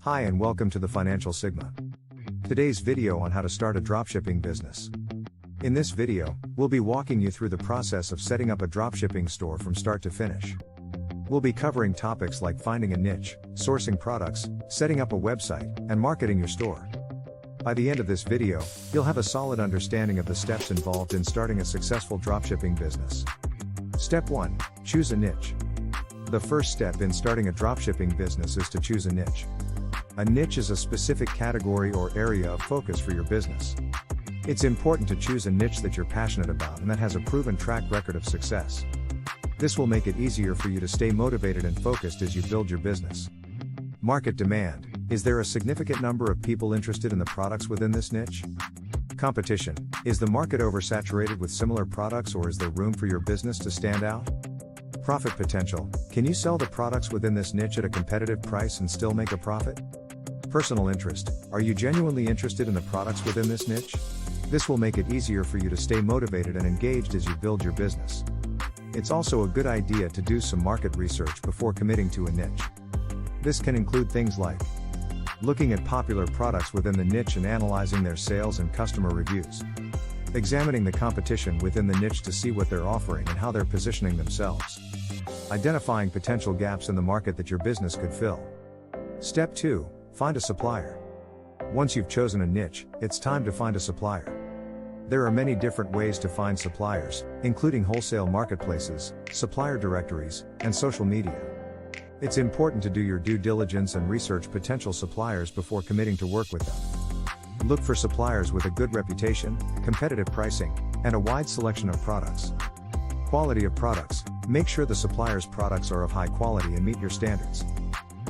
Hi and welcome to the Financial Sigma. Today's video on how to start a dropshipping business. In this video, we'll be walking you through the process of setting up a dropshipping store from start to finish. We'll be covering topics like finding a niche, sourcing products, setting up a website, and marketing your store. By the end of this video, you'll have a solid understanding of the steps involved in starting a successful dropshipping business. Step 1. Choose a niche. The first step in starting a dropshipping business is to choose a niche. A niche is a specific category or area of focus for your business. It's important to choose a niche that you're passionate about and that has a proven track record of success. This will make it easier for you to stay motivated and focused as you build your business. Market demand. Is there a significant number of people interested in the products within this niche? Competition. Is the market oversaturated with similar products, or is there room for your business to stand out? Profit potential. Can you sell the products within this niche at a competitive price and still make a profit? Personal interest. Are you genuinely interested in the products within this niche? This will make it easier for you to stay motivated and engaged as you build your business. It's also a good idea to do some market research before committing to a niche. This can include things like looking at popular products within the niche and analyzing their sales and customer reviews. Examining the competition within the niche to see what they're offering and how they're positioning themselves. Identifying potential gaps in the market that your business could fill. Step 2. Find a supplier. Once you've chosen a niche, it's time to find a supplier. There are many different ways to find suppliers, including wholesale marketplaces, supplier directories, and social media. It's important to do your due diligence and research potential suppliers before committing to work with them. Look for suppliers with a good reputation, competitive pricing, and a wide selection of products. Quality of products. Make sure the supplier's products are of high quality and meet your standards.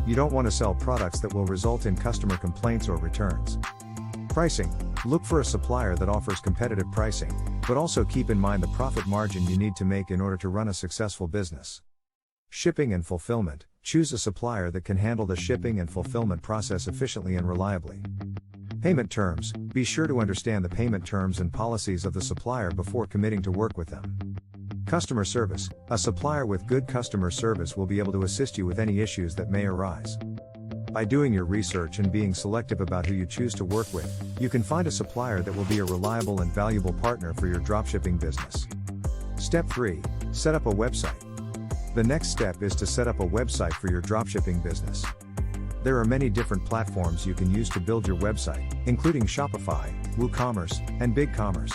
You don't want to sell products that will result in customer complaints or returns. Pricing. Look for a supplier that offers competitive pricing, but also keep in mind the profit margin you need to make in order to run a successful business. Shipping and fulfillment. Choose a supplier that can handle the shipping and fulfillment process efficiently and reliably. Payment terms. Be sure to understand the payment terms and policies of the supplier before committing to work with them. Customer service. A supplier with good customer service will be able to assist you with any issues that may arise. By doing your research and being selective about who you choose to work with, you can find a supplier that will be a reliable and valuable partner for your dropshipping business. Step 3. Set up a website. The next step is to set up a website for your dropshipping business. There are many different platforms you can use to build your website, including Shopify, WooCommerce, and BigCommerce.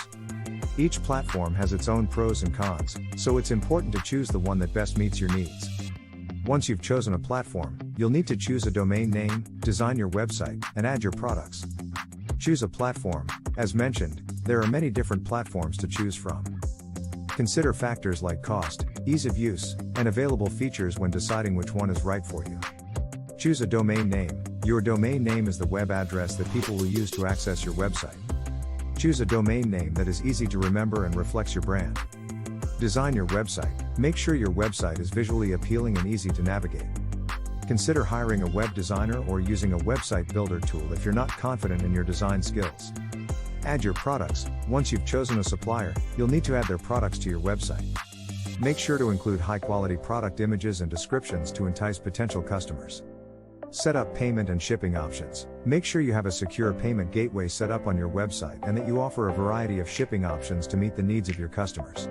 Each platform has its own pros and cons, so it's important to choose the one that best meets your needs. Once you've chosen a platform, you'll need to choose a domain name, design your website, and add your products. Choose a platform. As mentioned, there are many different platforms to choose from. Consider factors like cost, ease of use, and available features when deciding which one is right for you. Choose a domain name. Your domain name is the web address that people will use to access your website. Choose a domain name that is easy to remember and reflects your brand. Design your website. Make sure your website is visually appealing and easy to navigate. Consider hiring a web designer or using a website builder tool if you're not confident in your design skills. Add your products. Once you've chosen a supplier, you'll need to add their products to your website. Make sure to include high-quality product images and descriptions to entice potential customers. Set up payment and shipping options. Make sure you have a secure payment gateway set up on your website and that you offer a variety of shipping options to meet the needs of your customers.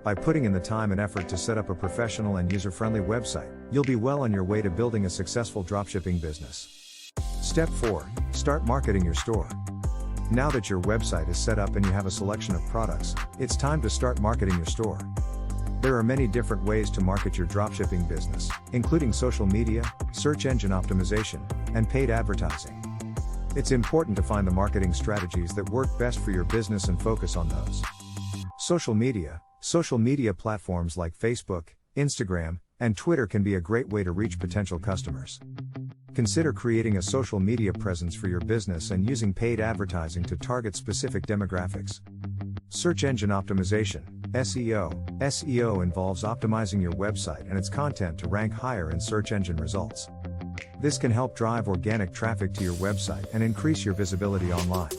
By putting in the time and effort to set up a professional and user-friendly website, you'll be well on your way to building a successful dropshipping business. Step 4. Start marketing your store. Now that your website is set up and you have a selection of products, it's time to start marketing your store. There are many different ways to market your dropshipping business, including social media, search engine optimization, and paid advertising. It's important to find the marketing strategies that work best for your business and focus on those. Social media. Social media platforms like Facebook, Instagram, and Twitter can be a great way to reach potential customers. Consider creating a social media presence for your business and using paid advertising to target specific demographics. Search engine optimization. SEO. SEO involves optimizing your website and its content to rank higher in search engine results. This can help drive organic traffic to your website and increase your visibility online.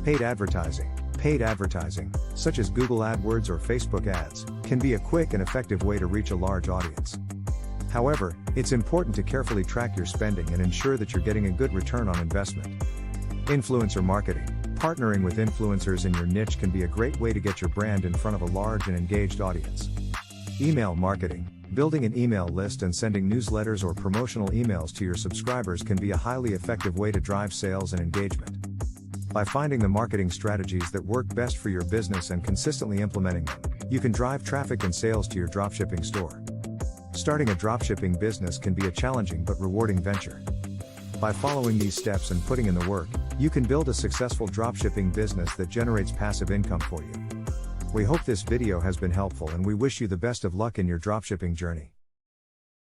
Paid advertising. Paid advertising, such as Google AdWords or Facebook ads, can be a quick and effective way to reach a large audience. However, it's important to carefully track your spending and ensure that you're getting a good return on investment. Influencer marketing. Partnering with influencers in your niche can be a great way to get your brand in front of a large and engaged audience. Email marketing. Building an email list and sending newsletters or promotional emails to your subscribers can be a highly effective way to drive sales and engagement. By finding the marketing strategies that work best for your business and consistently implementing them, you can drive traffic and sales to your dropshipping store. Starting a dropshipping business can be a challenging but rewarding venture. By following these steps and putting in the work, you can build a successful dropshipping business that generates passive income for you. We hope this video has been helpful and we wish you the best of luck in your dropshipping journey.